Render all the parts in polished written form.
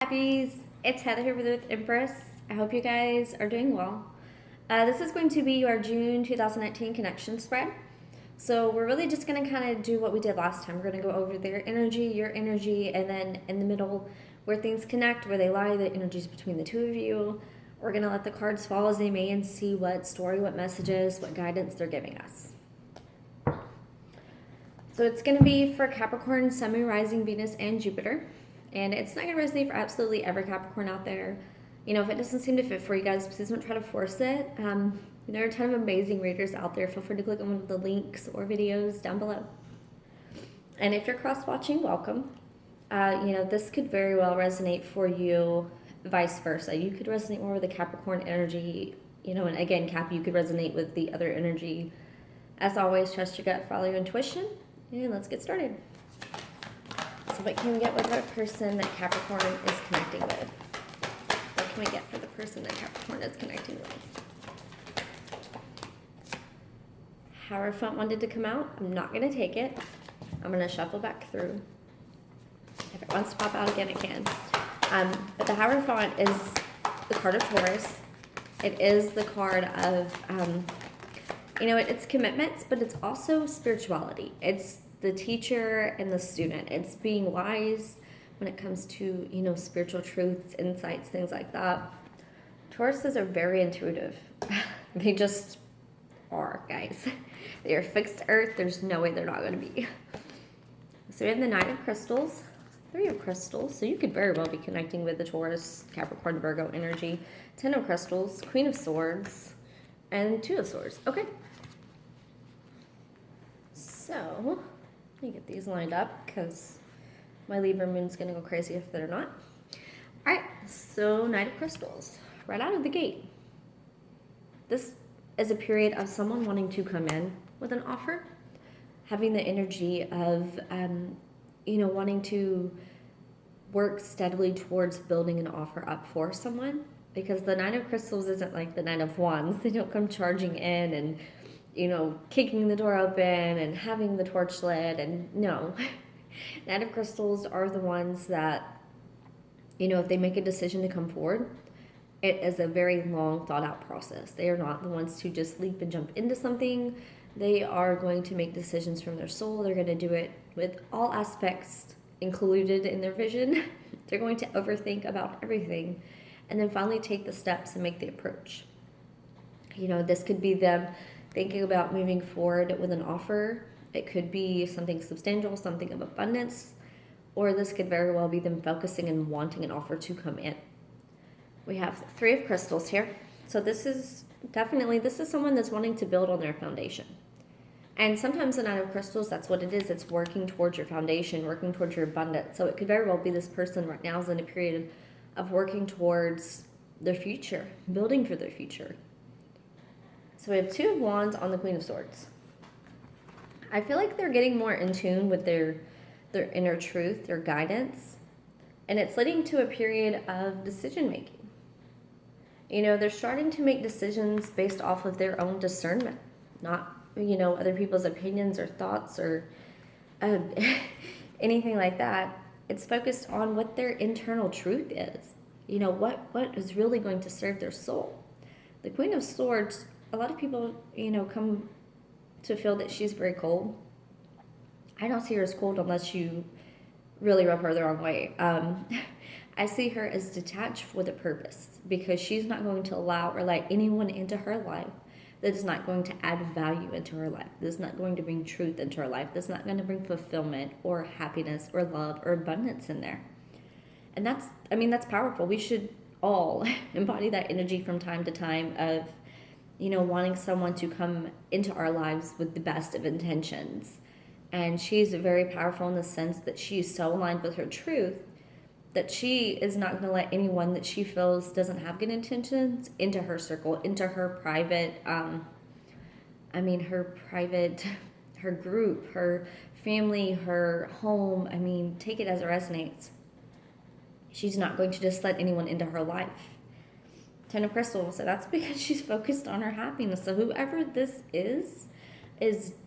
Happies, it's Heather here with Empress. I hope you guys are doing well. This is going to be our June 2019 connection spread. So we're really just going to kind of do what we did last time. We're going to go over their energy, your energy, and then in the middle where things connect, where they lie, the energies between the two of you. We're going to let the cards fall as they may and see what story, what messages, what guidance they're giving us. So it's going to be for Capricorn, Sun, Moon, Rising, Venus, and Jupiter. And it's not going to resonate for absolutely every Capricorn out there. You know, if it doesn't seem to fit for you guys, please don't try to force it. There are a ton of amazing readers out there. Feel free to click on one of the links or videos down below. And if you're cross-watching, welcome. This could very well resonate for you, vice versa. You could resonate more with the Capricorn energy, and again, Cap, you could resonate with the other energy. As always, trust your gut, follow your intuition, and let's get started. So what can we get with our person that Capricorn is connecting with? What can we get for the person that Capricorn is connecting with? Hierophant wanted to come out. I'm not going to take it. I'm going to shuffle back through. If it wants to pop out again, it can. But the Hierophant is the card of Taurus. It is the card of, it's commitments, but it's also spirituality. It's the teacher and the student. It's being wise when it comes to, spiritual truths, insights, things like that. Tauruses are very intuitive. They just are, guys. They are fixed earth. There's no way they're not going to be. So we have the Knight of Crystals, Three of Crystals. So you could very well be connecting with the Taurus, Capricorn, Virgo energy. 10 of Crystals, Queen of Swords, and 2 of Swords. Okay. So let me get these lined up because my Libra moon's going to go crazy if they're not. All right, so Knight of Crystals, right out of the gate. This is a period of someone wanting to come in with an offer, having the energy of, wanting to work steadily towards building an offer up for someone, because the Knight of Crystals isn't like the Knight of Wands. They don't come charging in and kicking the door open and having the torch lit, and no. Knight of Crystals are the ones that, if they make a decision to come forward, it is a very long thought out process. They are not the ones to just leap and jump into something. They are going to make decisions from their soul. They're going to do it with all aspects included in their vision. They're going to overthink about everything and then finally take the steps and make the approach. This could be them thinking about moving forward with an offer. It could be something substantial, something of abundance, or this could very well be them focusing and wanting an offer to come in. We have 3 of Crystals here. So this is someone that's wanting to build on their foundation. And sometimes the Knight of Crystals, that's what it is. It's working towards your foundation, working towards your abundance. So it could very well be this person right now is in a period of working towards their future, building for their future. So we have 2 of Wands on the Queen of Swords. I feel like they're getting more in tune with their inner truth, their guidance, and it's leading to a period of decision making. They're starting to make decisions based off of their own discernment, not, other people's opinions or thoughts or anything like that. It's focused on what their internal truth is, what is really going to serve their soul. The Queen of Swords, a lot of people, come to feel that she's very cold. I don't see her as cold unless you really rub her the wrong way. I see her as detached with a purpose, because she's not going to allow or let anyone into her life that is not going to add value into her life. That's not going to bring truth into her life. That's not going to bring fulfillment or happiness or love or abundance in there. And that's powerful. We should all embody that energy from time to time of, wanting someone to come into our lives with the best of intentions. And she's very powerful in the sense that she's so aligned with her truth that she is not going to let anyone that she feels doesn't have good intentions into her circle, into her private, her group, her family, her home. Take it as it resonates. She's not going to just let anyone into her life. 10 of Crystals, so that's because she's focused on her happiness. So whoever this is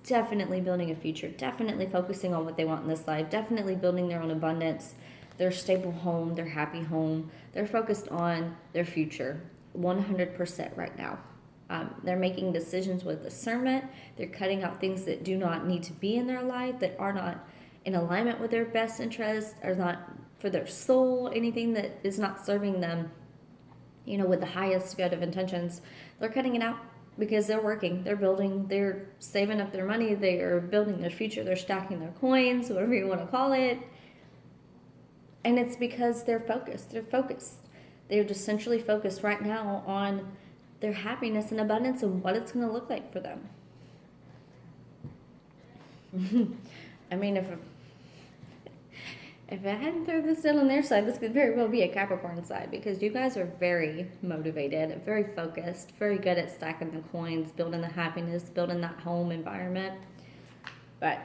definitely building a future, definitely focusing on what they want in this life, definitely building their own abundance, their stable home, their happy home. They're focused on their future 100% right now. They're making decisions with discernment. They're cutting out things that do not need to be in their life, that are not in alignment with their best interest, or not for their soul, anything that is not serving them, with the highest good of intentions. They're cutting it out because they're working, they're building, they're saving up their money, they are building their future, they're stacking their coins, whatever you want to call it. And it's because they're focused. They're just centrally focused right now on their happiness and abundance and what it's going to look like for them. I mean, if I hadn't thrown this in on their side, this could very well be a Capricorn side, because you guys are very motivated, very focused, very good at stacking the coins, building the happiness, building that home environment. But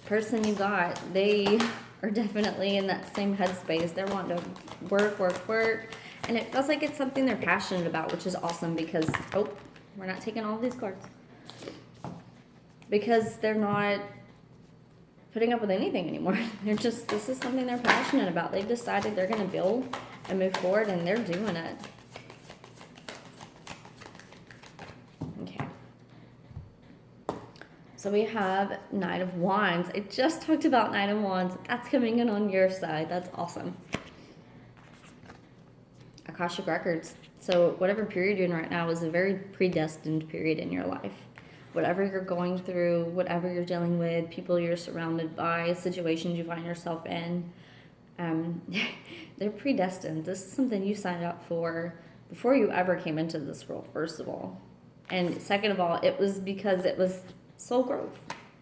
the person you got, they are definitely in that same headspace. They're wanting to work. And it feels like it's something they're passionate about, which is awesome, because, we're not taking all these cards. Because they're not putting up with anything anymore. This is something they're passionate about. They've decided they're going to build and move forward, and they're doing it. Okay. So we have Knight of Wands. I just talked about Knight of Wands. That's coming in on your side. That's awesome. Akashic Records. So whatever period you're in right now is a very predestined period in your life. Whatever you're going through, whatever you're dealing with, people you're surrounded by, situations you find yourself in, they're predestined. This is something you signed up for before you ever came into this world, first of all. And second of all, it was because it was soul growth.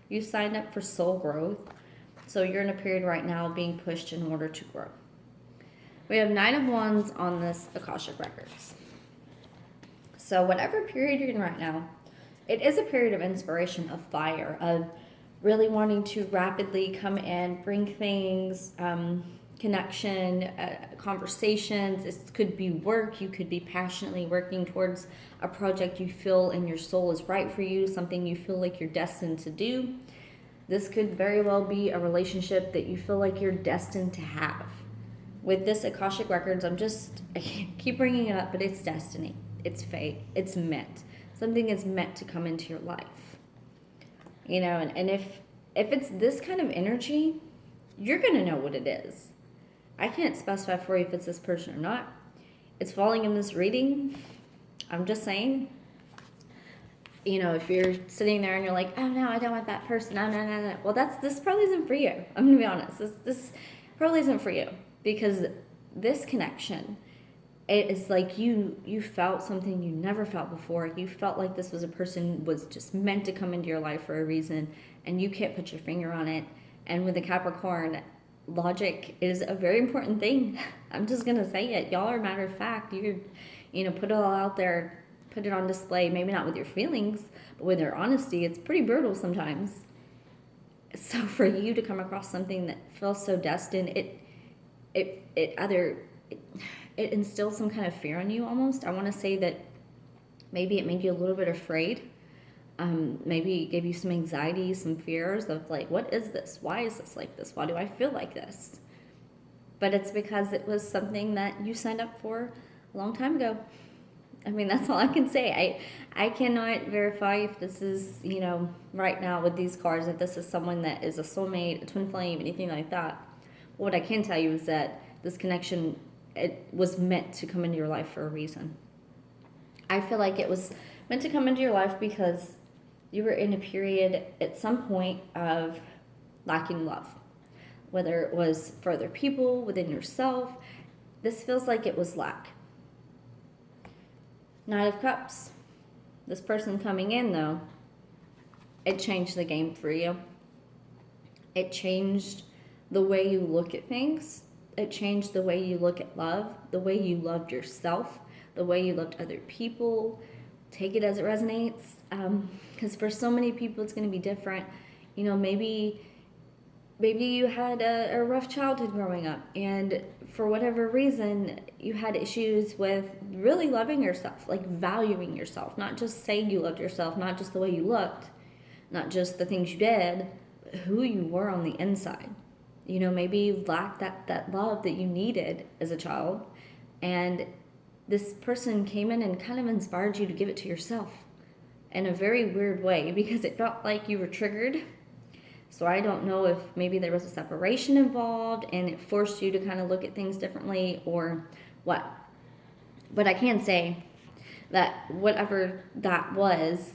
You signed up for soul growth. So you're in a period right now being pushed in order to grow. We have Knight of Wands on this Akashic Records. So whatever period you're in right now, it is a period of inspiration, of fire, of really wanting to rapidly come in, bring things, connection, conversations. This could be work. You could be passionately working towards a project you feel in your soul is right for you, something you feel like you're destined to do. This could very well be a relationship that you feel like you're destined to have. With this Akashic Records, I keep bringing it up, but it's destiny. It's fate. It's meant. Something is meant to come into your life. And if it's this kind of energy, you're going to know what it is. I can't specify for you if it's this person or not. It's falling in this reading. I'm just saying. If you're sitting there and you're like, oh no, I don't want that person. No. Well, this probably isn't for you. I'm going to be honest. This probably isn't for you, because this connection, it is like you felt something you never felt before. You felt like this was a person was just meant to come into your life for a reason, and you can't put your finger on it. And with the Capricorn, logic is a very important thing. I'm just going to say it. Y'all are matter of fact. You put it all out there, put it on display, maybe not with your feelings, but with your honesty. It's pretty brutal sometimes. So for you to come across something that feels so destined, it instills some kind of fear in you almost. I want to say that maybe it made you a little bit afraid. Maybe it gave you some anxiety, some fears of like, what is this? Why is this like this? Why do I feel like this? But it's because it was something that you signed up for a long time ago. I mean, that's all I can say. I cannot verify if this is, right now with these cards, if this is someone that is a soulmate, a twin flame, anything like that. What I can tell you is that this connection, it was meant to come into your life for a reason. I feel like it was meant to come into your life because you were in a period at some point of lacking love, whether it was for other people, within yourself. This feels like it was lack. Knight of Cups. This person coming in, though, it changed the game for you. It changed the way you look at things. It changed the way you look at love, the way you loved yourself, the way you loved other people. Take it as it resonates, because for so many people it's going to be different. Maybe you had a rough childhood growing up, and for whatever reason you had issues with really loving yourself, like valuing yourself, not just saying you loved yourself, not just the way you looked, not just the things you did, but who you were on the inside. You know, maybe you lacked that love that you needed as a child. And this person came in and kind of inspired you to give it to yourself in a very weird way because it felt like you were triggered. So I don't know if maybe there was a separation involved and it forced you to kind of look at things differently or what. But I can say that whatever that was,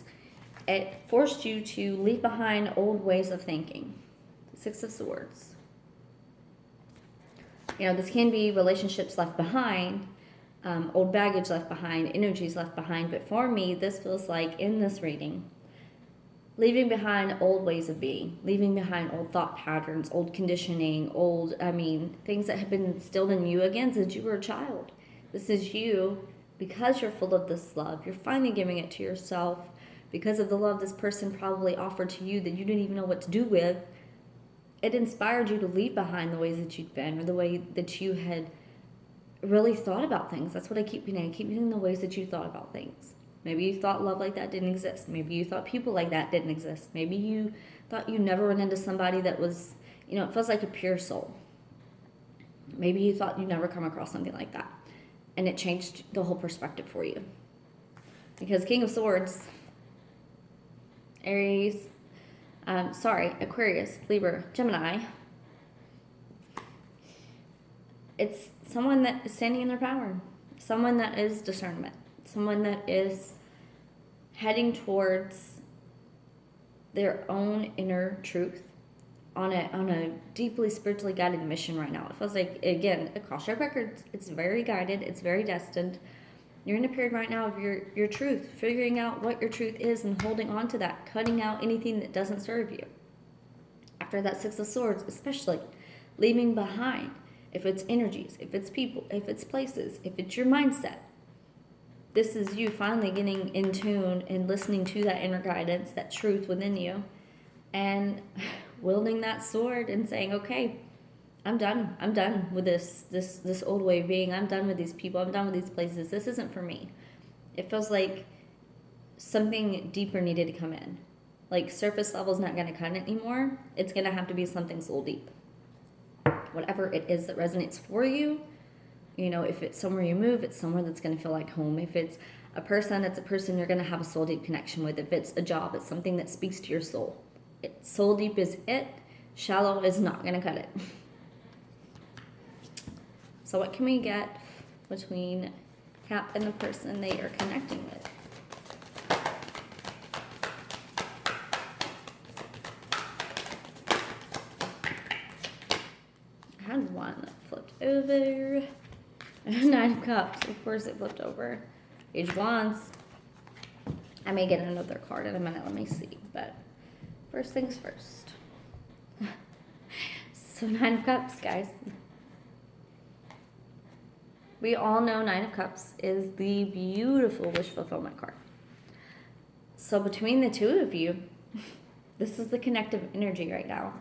it forced you to leave behind old ways of thinking. Six of Swords. You know, this can be relationships left behind, old baggage left behind, energies left behind. But for me, this feels like in this reading, leaving behind old ways of being, leaving behind old thought patterns, old conditioning, things that have been instilled in you again since you were a child. This is you, because you're full of this love, you're finally giving it to yourself because of the love this person probably offered to you that you didn't even know what to do with. It inspired you to leave behind the ways that you'd been or the way that you had really thought about things. That's what I keep getting. I keep getting the ways that you thought about things. Maybe you thought love like that didn't exist. Maybe you thought people like that didn't exist. Maybe you thought you never run into somebody that was, it feels like a pure soul. Maybe you thought you'd never come across something like that. And it changed the whole perspective for you. Because King of Swords, Aquarius, Libra, Gemini, it's someone that is standing in their power. Someone that is discernment. Someone that is heading towards their own inner truth on a deeply spiritually guided mission right now. It feels like, again, across your records, it's very guided, it's very destined. You're in a period right now of your truth, figuring out what your truth is and holding on to that, cutting out anything that doesn't serve you. After that Six of Swords, especially, leaving behind, if it's energies, if it's people, if it's places, if it's your mindset. This is you finally getting in tune and listening to that inner guidance, that truth within you, and wielding that sword and saying, okay, I'm done. I'm done with this old way of being. I'm done with these people. I'm done with these places. This isn't for me. It feels like something deeper needed to come in. Like surface level is not going to cut it anymore. It's going to have to be something soul deep. Whatever it is that resonates for you. If it's somewhere you move, it's somewhere that's going to feel like home. If it's a person, it's a person you're going to have a soul deep connection with. If it's a job, it's something that speaks to your soul. Soul deep is it. Shallow is not going to cut it. So what can we get between Cap and the person they are connecting with? I had one that flipped over. Nine of Cups. Of course it flipped over. Page of Wands. I may get another card in a minute. Let me see. But first things first. So Nine of Cups, guys. We all know Nine of Cups is the beautiful wish fulfillment card. So between the two of you, this is the connective energy right now.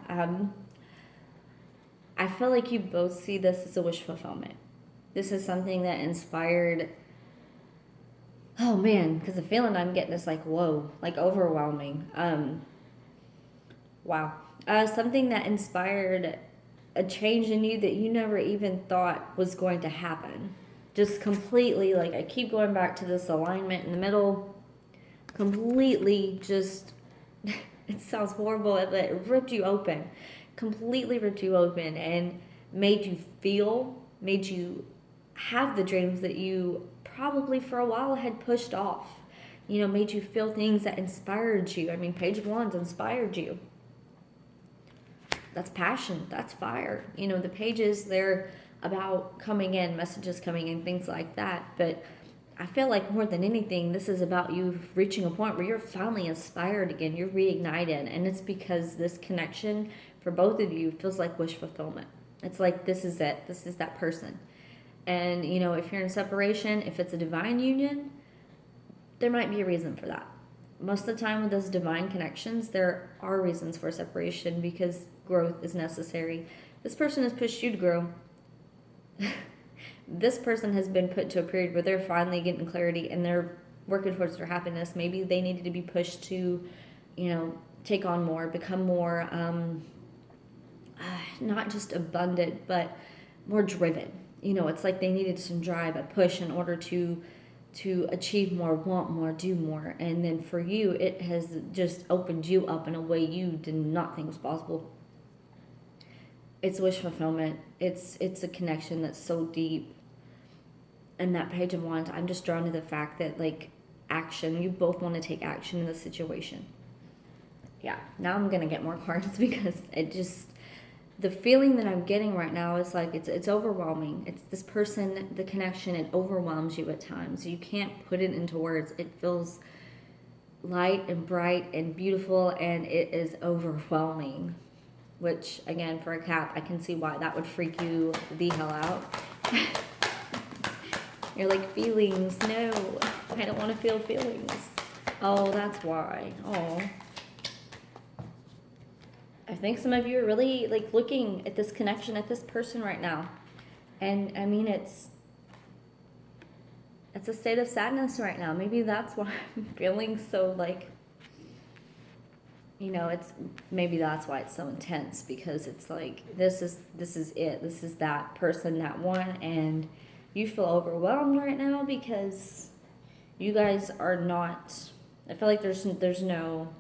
I feel like you both see this as a wish fulfillment. This is something that inspired, oh man, because the feeling I'm getting is like, whoa, like overwhelming. Wow. Something that inspired a change in you that you never even thought was going to happen. Just completely, like I keep going back to this alignment in the middle, completely just, it sounds horrible, but it ripped you open, completely ripped you open and made you have the dreams that you probably for a while had pushed off, made you feel things that inspired you. Page of Wands inspired you. That's passion. That's fire. The pages, they're about coming in, messages coming in, things like that. But I feel like more than anything, this is about you reaching a point where you're finally inspired again. You're reignited. And it's because this connection for both of you feels like wish fulfillment. It's like, this is it. This is that person. And, if you're in separation, if it's a divine union, there might be a reason for that. Most of the time with those divine connections, there are reasons for separation because growth is necessary. This person has pushed you to grow. This person has been put to a period where they're finally getting clarity and they're working towards their happiness. Maybe they needed to be pushed to, take on more, become more, not just abundant, but more driven. You know, it's like they needed some drive, a push in order to achieve more, want more, do more. And then for you, it has just opened you up in a way you did not think was possible. It's wish fulfillment. It's a connection that's so deep. And that Page of Wands, I'm just drawn to the fact that, like, action, you both want to take action in this situation. Yeah, now I'm going to get more cards because it just, the feeling that I'm getting right now is like it's overwhelming. It's this person, the connection, it overwhelms you at times. You can't put it into words. It feels light and bright and beautiful, and it is overwhelming. Which, again, for a Cap, I can see why that would freak you the hell out. You're like, feelings, no, I don't want to feel feelings. Oh, that's why. Oh. I think some of you are really, like, looking at this connection, at this person right now. And, I mean, it's a state of sadness right now. Maybe that's why I'm feeling so, like, you know, maybe that's why it's so intense, because it's like, this is it. This is that person, that one, and you feel overwhelmed right now because you guys are not, I feel like there's no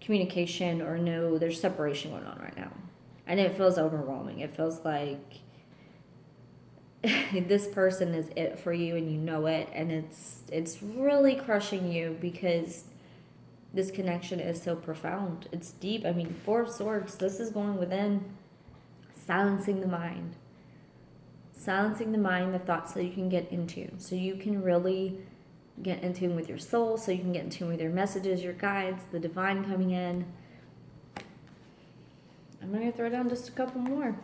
communication or there's separation going on right now. And it feels overwhelming. It feels like this person is it for you and you know it, and it's really crushing you because this connection is so profound. It's deep. I mean, Four of Swords, this is going within, silencing the mind. Silencing the mind, the thoughts, so you can get in tune. So you can really get in tune with your soul, so you can get in tune with your messages, your guides, the divine coming in. I'm going to throw down just a couple more.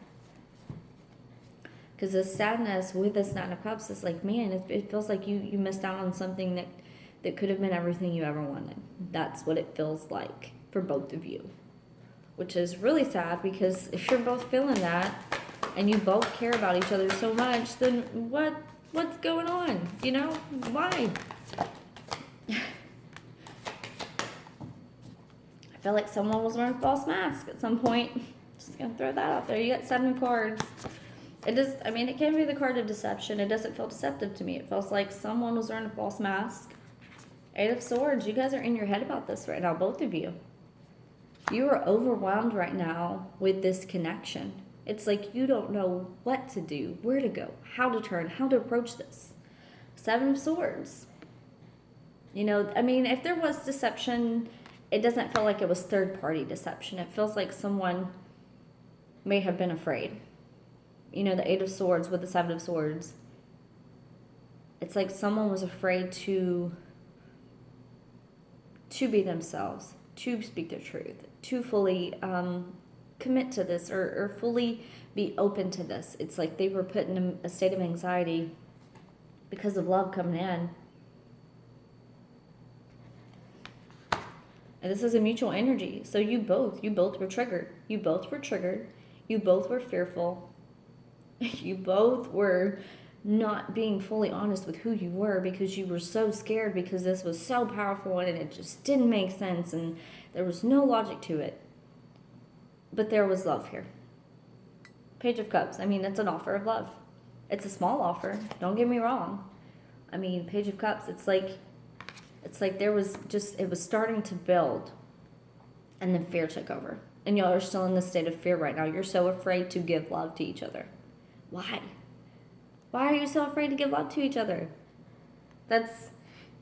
Because this sadness with this Nine of Cups is like, man, it feels like you missed out on something that could have been everything you ever wanted. That's what it feels like for both of you. Which is really sad, because if you're both feeling that, and you both care about each other so much, then what's going on? You know? Why? I feel like someone was wearing a false mask at some point. Just gonna throw that out there. You got 7 cards. It is, I mean, it can be the card of deception. It doesn't feel deceptive to me. It feels like someone was wearing a false mask. 8 of Swords. You guys are in your head about this right now, both of you. You are overwhelmed right now with this connection. It's like you don't know what to do, where to go, how to turn, how to approach this. 7 of Swords. You know, I mean, if there was deception, it doesn't feel like it was third-party deception. It feels like someone may have been afraid. You know, the 8 of Swords with the 7 of Swords. It's like someone was afraid to be themselves, to speak their truth, to fully commit to this or fully be open to this. It's like they were put in a state of anxiety because of love coming in. And this is a mutual energy. So you both were triggered. You both were triggered. You both were fearful. You both were not being fully honest with who you were because you were so scared, because this was so powerful and it just didn't make sense and there was no logic to it. But there was love here. Page of Cups. I mean, it's an offer of love. It's a small offer. Don't get me wrong. I mean, Page of Cups, it's like there was just, it was starting to build and then fear took over. And y'all are still in this state of fear right now. You're so afraid to give love to each other. Why? Why are you so afraid to give love to each other?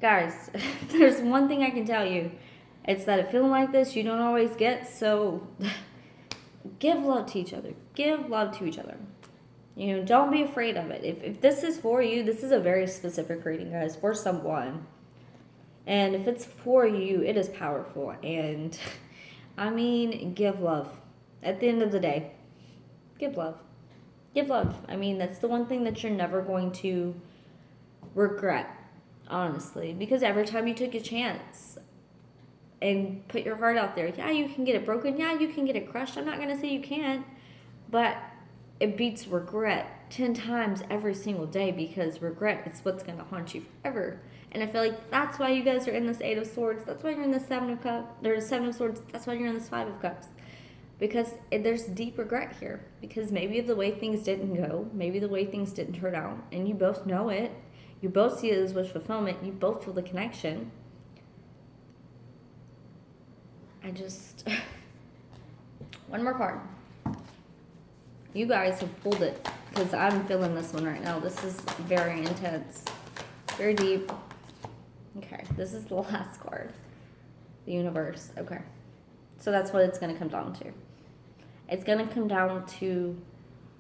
Guys, there's one thing I can tell you. It's that a feeling like this you don't always get, so give love to each other. Give love to each other. You know, don't be afraid of it. If this is for you, this is a very specific reading, guys, for someone. And if it's for you, it is powerful. And, I mean, give love. At the end of the day, give love. Give love. I mean, that's the one thing that you're never going to regret, honestly. Because every time you took a chance and put your heart out there, yeah, you can get it broken. Yeah, you can get it crushed. I'm not going to say you can't. But it beats regret 10 times every single day, because regret is what's going to haunt you forever. And I feel like that's why you guys are in this 8 of Swords. That's why you're in this 7 of Cups. There's 7 of Swords. That's why you're in this 5 of Cups. because there's deep regret here, because maybe the way things didn't go, maybe the way things didn't turn out, and you both know it. You both see it as wish fulfillment. You both feel the connection. I just... One more card. You guys have pulled it, because I'm feeling this one right now. This is very intense. Very deep. Okay, this is the last card. The universe. Okay. So that's what it's going to come down to. It's going to come down to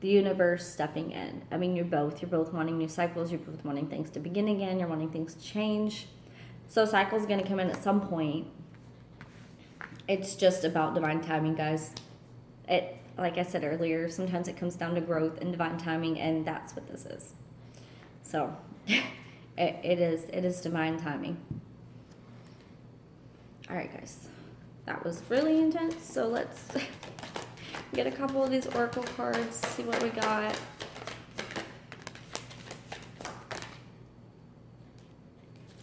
the universe stepping in. I mean, you're both wanting new cycles. You're both wanting things to begin again. You're wanting things to change. So cycle's going to come in at some point. It's just about divine timing, guys. It, like I said earlier, sometimes it comes down to growth and divine timing, and that's what this is. So it is divine timing. All right, guys. That was really intense. So let's get a couple of these oracle cards, see what we got.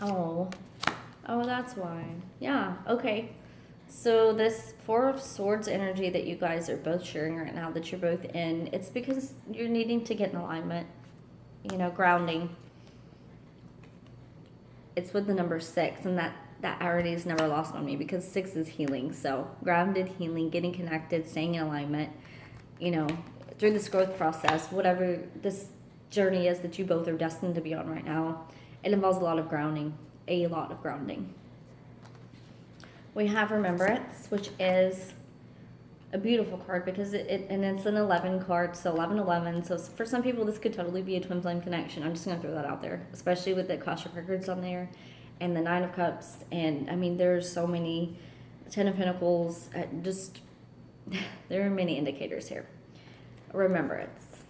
Oh, that's why. Yeah, okay. So this Four of Swords energy that you guys are both sharing right now, that you're both in, it's because you're needing to get in alignment, grounding. It's with the number 6, and that already is never lost on me, because 6 is healing. So grounded, healing, getting connected, staying in alignment, through this growth process, whatever this journey is that you both are destined to be on right now, it involves a lot of grounding. We have Remembrance, which is a beautiful card, because it's an 11 card, so 1111. So for some people, this could totally be a twin flame connection. I'm just going to throw that out there, especially with the Akashic records on there and the 9 of Cups. And I mean, there's so many, 10 of Pentacles, there are many indicators here. Remembrance.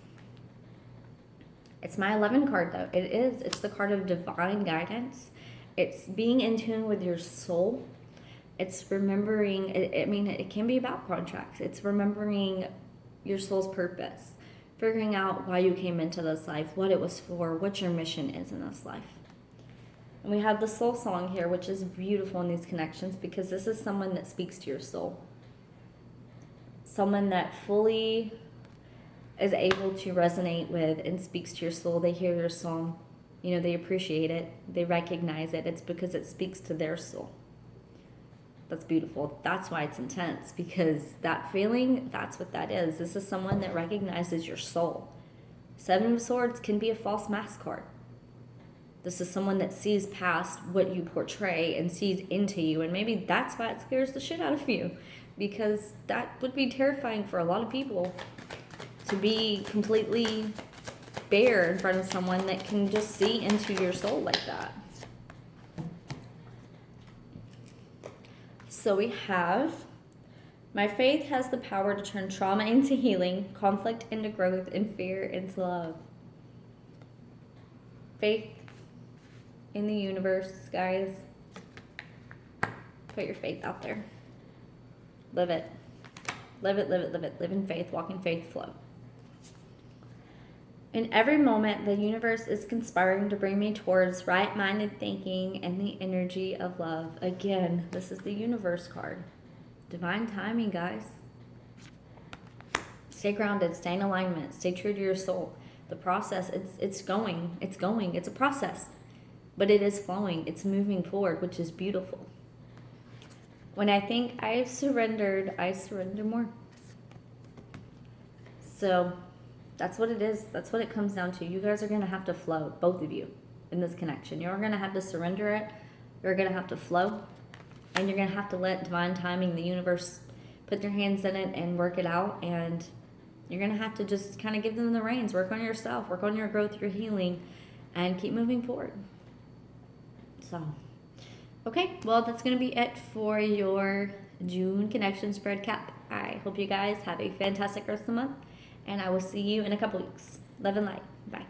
It's my 11 card, though. It's the card of divine guidance. It's being in tune with your soul. It's remembering, it can be about contracts. It's remembering your soul's purpose, figuring out why you came into this life, what it was for, what your mission is in this life. And we have the soul song here, which is beautiful in these connections, because this is someone that speaks to your soul. Someone that fully is able to resonate with and speaks to your soul. They hear your song, they appreciate it, they recognize it. It's because it speaks to their soul. That's beautiful. That's why it's intense, because that feeling, that's what that is. This is someone that recognizes your soul. 7 of Swords can be a false mask card. This is someone that sees past what you portray and sees into you, and maybe that's why it scares the shit out of you, because that would be terrifying for a lot of people, to be completely bare in front of someone that can just see into your soul like that. So we have, my faith has the power to turn trauma into healing, conflict into growth, and fear into love. Faith in the universe, guys. Put your faith out there. Live it. Live it, live it, live it. Live in faith, walk in faith, flow. In every moment, the universe is conspiring to bring me towards right-minded thinking and the energy of love. Again, this is the universe card. Divine timing, guys. Stay grounded, stay in alignment, stay true to your soul. The process, it's going. It's a process, but it is flowing. It's moving forward, which is beautiful. When I think I've surrendered, I surrender more. So that's what it is. That's what it comes down to. You guys are going to have to flow, both of you, in this connection. You're going to have to surrender it. You're going to have to flow. And you're going to have to let divine timing, the universe, put their hands in it and work it out. And you're going to have to just kind of give them the reins. Work on yourself. Work on your growth, your healing. And keep moving forward. So, okay. Well, that's going to be it for your June connection spread cap. I hope you guys have a fantastic rest of the month. And I will see you in a couple weeks. Love and light. Bye.